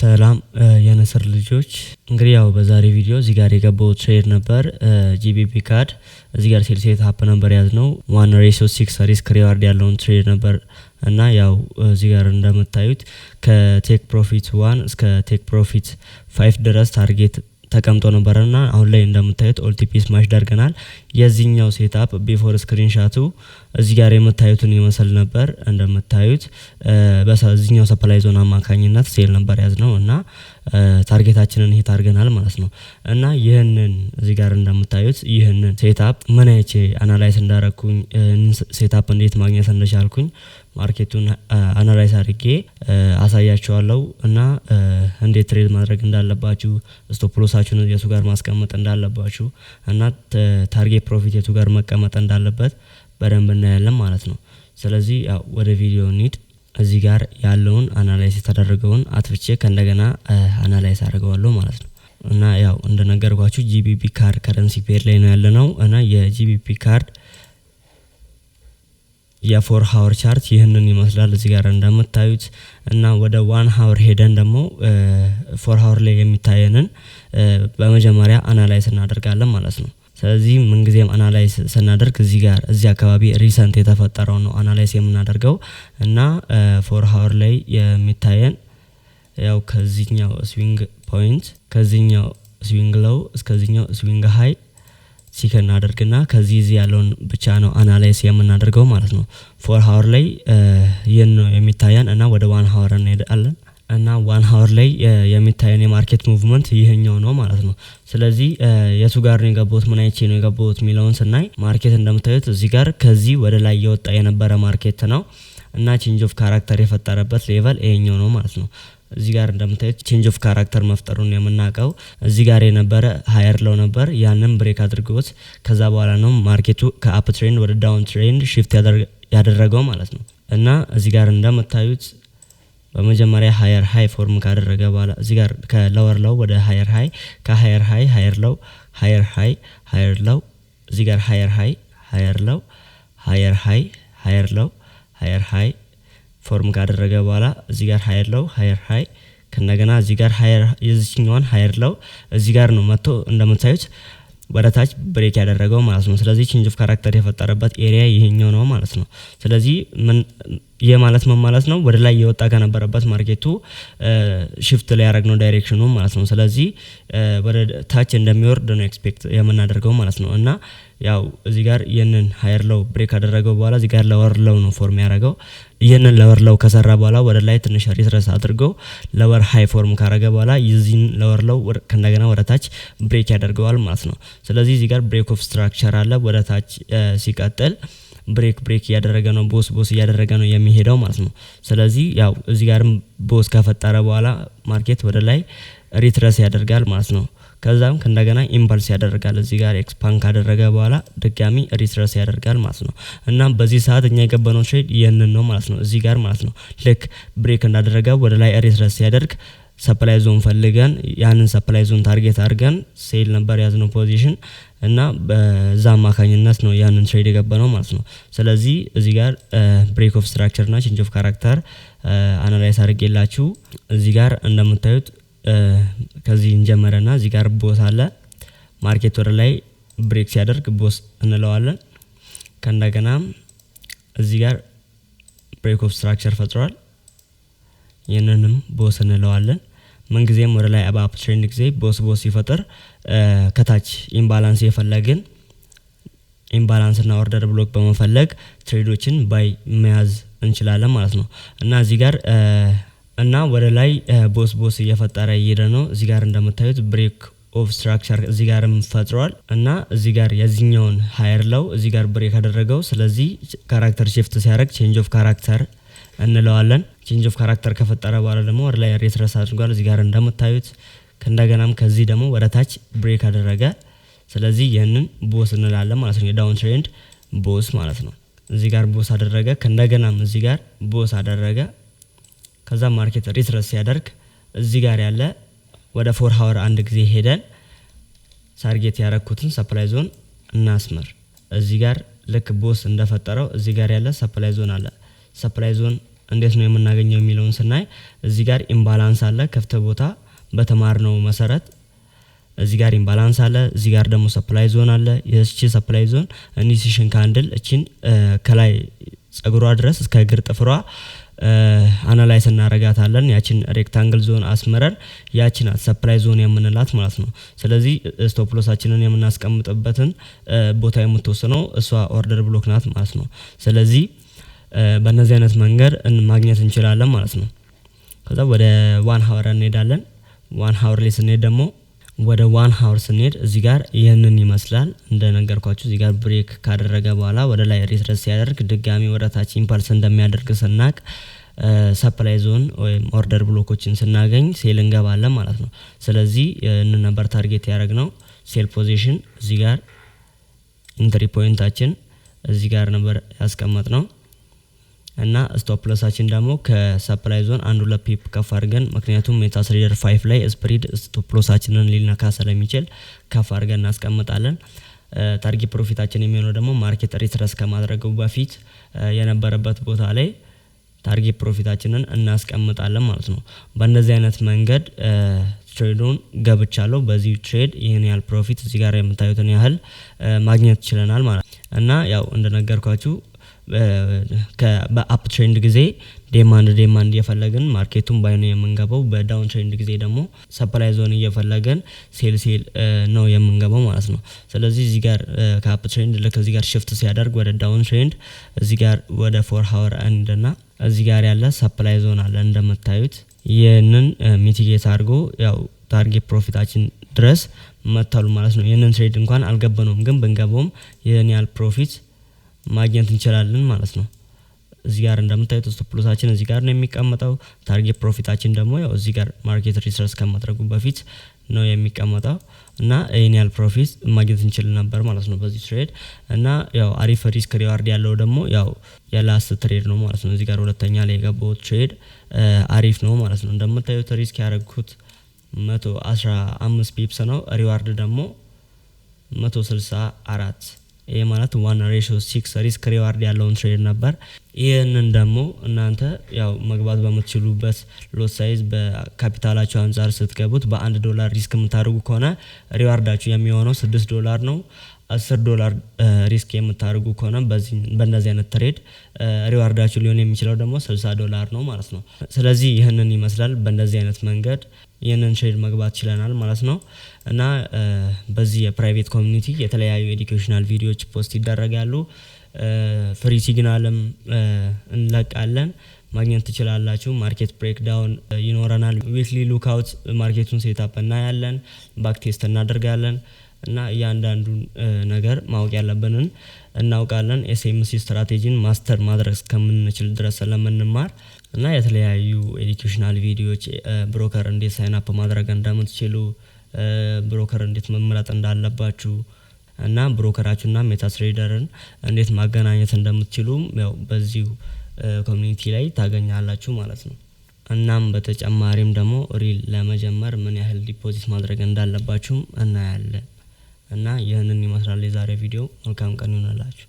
ሰላም የነስር ልጆች እንግዲህ ያው በዛሬ ቪዲዮ እዚህ ጋር የገባው ትሬድ ነበር ጂቢፒ ካርድ እዚህ ጋር ሴል ሴት አፕ ነበር ያዝነው 1:6 ሪስክ ሪዋርድ ያለውን ትሬድ ነበር እና ያው እዚህ ጋር እንደምታዩት ከቴክ ፕሮፊት 1 እስከ ቴክ ፕሮፊት 5 ድረስ ታርጌት ተቀምጦ ነበርና አሁን ላይ እንደምታዩት ኦልቲፒ ስማሽ ዳርገናል የዚህኛው ሴትአፕ ቢፎር ስክሪንሻቱ እዚህ ጋር የምታዩትን ይመስል ነበር እንደምታዩት በዛኛው ሰፕላይ ዞን አማካኝነት ሴል ነበር ያዝነው እና ታርጌታችንን ሂት አድርገናል ማለት ነው እና ይሄንን እዚህ ጋር እንደምታዩት ይሄንን ሴትአፕ ምን አይቼ አናላይዝ እንዳረኩኝ ሴትአፕ እንዴት ማግኘት እንደቻልኩኝ ማርኬቱን አናላይዝ አድርጌ አሳያችኋለሁ እና እንዴት ትሬድ ማድረግ እንዳለባችሁ ስቶፕ ሎሳችሁን የቱ ጋር ማስቀመጥ እንዳለባችሁ እና ታርጌት ፕሮፊት የቱ ጋር መቀመጥ እንዳለበት በደንብ እናያለን ማለት ነው። ስለዚህ ያው ወደ ቪዲዮ እንሂድ። እዚህ ጋር ያለውን አናላይዝ የተደረገውን አጥፍቼ ከእንደገና አናላይዝ አድርገዋለሁ ማለት ነው እና ያው እንደነገርኳችሁ ጂቢፒ ካርድ ከረንሲ ፔር ላይ ነው ያለነው እና የጂቢፒ ካርድ የ4 ሃወር ቻርት ይህንን ይመስላል እዚህ ጋር እንደምታዩት እና ወደ 1 ሃወር ሄደን ደግሞ 4 ሃወር ላይ የሚታየንን በመጀመሪያ አናላይዝ እናደርጋለን ማለት ነው። ስለዚህ ምን ጊዜም አናላይዝ ስናደርግ እዚህ አካባቢ ሪሰንት የተፈጠረው ነው አናላይዝ የምናደርገው እና 4 ሃወር ላይ የሚታየን ያው ከዚህኛው ስዊንግ ፖይንት ከዚህኛው ስዊንግ ሎው እስከዚህኛው ስዊንግ ሃይ ሲከን አድርግና ከዚህ ያለውን ብቻ ነው አናላይዝ የምናደርገው ማለት ነው። 4 ሃወር ላይ ይሄን ነው የሚታየን እና ወደ 1 ሃወር እንሄዳለን እና 1 ሃወር ላይ የሚታየን የማርኬት ሙቭመንት ይሄኛው ነው ማለት ነው። ስለዚህ የቱ ጋር ነው የገባሁት ምን አይቼ ነው የገባሁት ሚለውን ስናይ ማርኬት እንደምታዩት እዚህ ጋር ከዚህ ወደ ላይ የወጣ የነበረ ማርኬት ነው እና ቼንጅ ኦፍ ካራክተር የፈጠረበት ሌቨል ይሄኛው ነው ማለት ነው። እዚህ ጋር እንደምታዩት ቼንጅ ኦፍ ካራክተር መፍጠሩን የምናቀው እዚህ ጋር የነበረ ሃየር ሎው ነበር ያንን ብሬክ አድርጎት ከዛ በኋላ ነው ማርኬቱ ከአፕ ትሬንድ ወደ ዳውን ትሬንድ ሺፍት ያደረገው ማለት ነው እና እዚህ ጋር እንደምታዩት በመጀመሪያ ሃየር ሃይ ፎርም ካደረገ በኋላ እዚህ ጋር ከሎወር ሎው ወደ ሃየር ሃይ ከሃየር ሃይ ሃየር ሎው ሃየር ሃይ ሃየር ሎው እዚህ ጋር ሃየር ሃይ ሃየር ሎው ሃየር ሃይ ሃየር ሎው ሃየር ሃይ ፎርም ካደረገ በኋላ እዚህ ጋር ሃየር ሎው ሃየር ሃይ ከነገና እዚህ ጋር ሃየር የዚህኛውን ሃየር ሎው እዚህ ጋር ነው መጥቶ እንደምታዩት ወደታች ብሬክ ያደረገው ማለት ነው። ስለዚህ ቼንጅ ኦፍ ካራክተር የፈጠረበት ኤሪያ ይሄኛው ነው ማለት ነው። ስለዚህ ይሄ ማለት ምን ማለት ነው? ወደ ላይ የወጣ ከነበረበት ማርኬቱ ሽፍት ላይ ያደረግነው ዳይሬክሽኑ ማለት ነው። ስለዚህ ወደ ታች እንደሚወርድ ነው ኤክስፔክት የምናደርገው ማለት ነው እና ያው እዚህ ጋር ይሄንን ሃየር ሎው ብሬክ አደረገው በኋላ እዚህ ጋር ሎወር ሎው ነው ፎርም ያደረገው ይሄንን ሎወር ሎው ከሰራ በኋላ ወደ ላይ ትንሽ ሪትረስ አድርገው ሎወር ሃይ ፎርም ካረገ በኋላ ይዚን ሎወር ሎው ከእንደገና ወደ ታች ብሬክ ያደርገዋል ማለት ነው። ስለዚህ እዚህ ጋር ብሬክ ኦፍ ስትራክቸር አለ ወደ ታች ሲቀጥል ብሬክ እያደረገ ነው ቦስ እያደረገ ነው የሚሄደው ማለት ነው። ስለዚህ ያው እዚህ ጋርም ቦስ ከፈጠረ በኋላ ማርኬት ወደ ላይ ሪትረስ ያደርጋል ማለት ነው። ከዛም ከእንደገና ኢምፐልስ ያደርጋል እዚህ ጋር ኤክስፓንድ ካደረገ በኋላ ድጋሚ ሪትረስ ያደርጋል ማለት ነው እና በዚህ ሰዓት እኛ የገባነው ትሬድ ይሄንን ነው ማለት ነው። እዚህ ጋር ማለት ነው ልክ ብሬክ እንዳደረገ ወደ ላይ ሪትረስ ሲያደርግ ሰፕላይ ዞን ፈልገን ያንን ሰፕላይ ዞን ታርጌት አድርገን ሴል ነበር ያዝነው ፖዚሽን እና በዛ አማካኝነት ነው ያንን ትሬድ የገባነው ማለት ነው። ስለዚህ እዚህ ጋር ብሬክ ኦፍ ስትራክቸር እና ቼንጅ ኦፍ ካራክተር አናላይዝ አድርጌላችሁ እዚህ ጋር እንደምታዩት ከዚህ እንጀምረና እዚህ ጋር ቦስ አለ ማርኬት ወደ ላይ ብሬክ ሲያደርግ ቦስ እንለዋለን ከእንደገና እዚህ ጋር ብሬክ ኦፍ ስትራክቸር ፈጥሯል ይሄንንም ቦስ እንለዋለን ምን ጊዜም ወደ ላይ አፕ ትሬንድ ጊዜ ቦስ ሲፈጠር ከታች ኢምባላንስ የፈለግን ኢምባላንስ እና ኦርደር ብሎክ በመፈለግ ትሬዶችን ባይ መያዝ እንችላለን ማለት ነው እና እዚህ ጋር እና ወደ ላይ ቦስ እየፈጠረ እየሄደ ነው እዚህ ጋር እንደምታዩት ብሬክ ኦፍ ስትራክቸር እዚህ ጋርም ፈጥሯል እና እዚህ ጋር የዚህኛውን ሃየር ሎው እዚህ ጋር ብሬክ አደረገው ስለዚህ ካራክተር shift ሲያደርግ ቼንጅ ኦፍ ካራክተር እንለዋለን ቼንጅ ኦፍ ካራክተር ከፈጠረ በኋላ ደግሞ ወደ ላይ ሪትረስ አድርጓል እዚህ ጋር እንደምታዩት ከእንደገናም ከዚህ ደግሞ ወደ ታች ብሬክ አደረገ ስለዚህ ይሄንን ቦስ እንላለን ማለት ነው የዳውን ትሬንድ ቦስ ማለት ነው። እዚህ ጋር ቦስ አደረገ ከእንደገናም እዚህ ጋር ቦስ አደረገ ከዛ ማርኬት ሪትረስ ሲያደርግ እዚህ ጋር ያለ ወደ 4 ሃወር አንድ ጊዜ ሄደን ታርጌት ያረኩትን ሰፕላይ ዞን እናስመር እዚህ ጋር ልክ ቦስ እንደፈጠረው እዚህ ጋር ያለ ሰፕላይ ዞን አለ ሰፕላይ ዞን እንዴት ነው የምናገኘው የሚለውን ስናይ እዚህ ጋር ኢምባላንስ አለ ክፍት ቦታ በተማርነው መሰረት እዚህ ጋር ኢምባላንስ አለ እዚህ ጋር ደግሞ ሰፕላይ ዞን አለ የእቺ ሰፕላይ ዞን ኢኒሺዬሽን ካንድል እቺን ከላይ ጸጉሯ ድረስ እስከ እግር ጥፍሯ አናላይዝ እናረጋታለን ያቺን ሬክታንግል ዞን አስመረን ያቺን ሰፕላይ ዞን የምንላት ማለት ነው ስለዚህ ስቶፕ ሎሳችንን የምናስቀምጥበትን ቦታ የምትወስነው እሷ ኦርደር ብሎክ ናት ማለት ነው ስለዚህ በእነዚህ አይነት መንገድ ማግኘት እንችላለን ማለት ነው ከዛ ወደ 1 ሃወር እንሄዳለን 1 ሃወር ላይ ስንሄድ ደግሞ ወደ 1 ሃወር ስንሄድ እዚህ ጋር ይሄንን ይመስላል እንደነገርኳችሁ እዚህ ጋር ብሬክ ካደረገ በኋላ ወደ ላይ ሪትረስ ሲያደርግ ድጋሚ ወደ ታች ኢምፐልስ እንደሚያደርግ ስናቅ ሰፕላይ ዞን ወይም ኦርደር ብሎኮችን ስናገኝ ሴል እንገባለን ማለት ነው ስለዚህ እነ ነበር ታርጌት ያደረግነው ሴል ፖዚሽን እዚህ ጋር ኢንትሪ ፖይንታችን እዚህ ጋር ነበር ያስቀመጥነው እና ስቶፕ ሎሳችን ደግሞ ከሰፕላይ ዞን 1-2 ፒፕ ከፍ አድርገን ምክንያቱም ሜታትሬደር 5 ላይ ስፕሪድ ስቶፕ ሎሳችንን ሊነካ ስለሚችል ከፍ አድርገን እናስቀምጣለን ታርጌት ፕሮፊታችን የሚሆነው ደግሞ ማርኬት ሪትረስ ከማድረጉ በፊት የነበረበት ቦታ ላይ ታርጌት ፕሮፊታችንን እናስቀምጣለን ማለት ነው በእንደዚህ አይነት መንገድ ትሬዱን ገብቻለሁ በዚህ ትሬድ ይሄን ያህል ፕሮፊት እዚህ ጋር የምታዩትን ያህል ማግኘት ይችላል ማለት እና ያው እንደነገርኳችሁ በአፕ ትሬንድ ጊዜ ዴማንድ እየፈለግን ማርኬቱን ባይነ የምንገባው በዳውን ትሬንድ ጊዜ ደግሞ ሰፕላይ ዞን እየፈለግን ሴል ነው የምንገባው ማለት ነው ስለዚህ እዚህ ጋር ከአፕ ትሬንድ ልክ እዚህ ጋር ሽፍት ሲያደርግ ወደ ዳውን ትሬንድ እዚህ ጋር ወደ 4 ሃወር አንድና እዚህ ጋር ያለ ሰፕላይ ዞን አለ እንደምታዩት ይሄንን ሚቲጌት አድርጎ ያው ታርጌት ፕሮፊታችን ድረስ መጥቷል ማለት ነው ይሄንን ትሬድ እንኳን አልገባነውም ግን ብንገባውም ይሄን ያህል ፕሮፊት ማግኘት እንችላለን ማለት ነው እዚህ ጋር እንደምታዩት ስቶፕ ሎሳችን እዚህ ጋር ነው የሚቀመጠው ታርጌት ፕሮፊታችን ደግሞ ያው እዚህ ጋር ማርኬት ሪሰርች ከማድረጉ በፊት ነው የሚቀመጠው እና ይሄን ያህል ፕሮፊት ማግኘት እንችል ነበር ማለት ነው በዚህ ትሬድ እና ያው አሪፍ ሪስክ ሪዋርድ ያለው ደግሞ ያው የላስት ትሬድ ነው ማለት ነው እዚህ ጋር ሁለተኛ ላይ የገባው ትሬድ አሪፍ ነው ማለት ነው እንደምታዩት ሪስክ ያደረኩት 115 ፒፕስ ነው ሪዋርድ ደግሞ 164 ይሄ ማለት 1:6 ሪስክ ሪዋርድ ያለውን ትሬድ ነበር ይሄንን ደግሞ እናንተ ያው መግባት በመትችሉበት ሎት ሳይዝ በካፒታላችሁ አንፃር ስትገቡት $1 ሪስክ የምታደርጉ ከሆነ ሪዋርዳችሁ የሚሆነው $6 ነው $10 ሪስክ የምታደርጉ ከሆነ በእነዚህ አይነት ትሬድ ሪዋርዳችሁ ሊሆን የሚችለው ደግሞ $60 ነው ማለት ነው ስለዚህ ይሄንን ይመስላል በእንደዚህ አይነት መንገድ ይሄንን ትሬድ መግባት ይችላል ማለት ነው እና በዚህ የፕራይቬት ኮሚኒቲ የተለያዩ ኤዱኬሽናል ቪዲዮዎች ፖስት ይደረጋሉ ፍሪ ሲግናልም እንለቃለን ማግኘት ትችላላችሁ ማርኬት ብሬክዳውን ይኖረናል ዊክሊ ሉክአውት ማርኬቱን ሴትአፕ እናያለን ባክ ቴስት እናደርጋለን እና እያንዳንዱን ነገር ማወቅ ያለብንን እናውቃለን ኤስኤምሲ ስትራቴጂን ማስተር ማድረግ እስከምንችል ድረስ ለምንማር እና የተለያዩ ኤዱኬሽናል ቪዲዮዎች ብሮከር እንዴት ሳይን አፕ ማድረግ እንደምትችሉ ብሮከር እንዴት መምረጥ እንዳለባችሁ እና ብሮከራችሁና ሜታትሬደርን እንዴት ማገናኘት እንደምትችሉ ያው በዚሁ ኮሚኒቲ ላይ ታገኛላችሁ ማለት ነው እናም በተጨማሪም ደግሞ ሪል ለመጀመር ምን ያህል ዲፖዚት ማድረግ እንዳለባችሁ እናያለን እና ይሄንን ይመስላል የዛሬ ቪዲዮ መልካም ቀን ይሁንላችሁ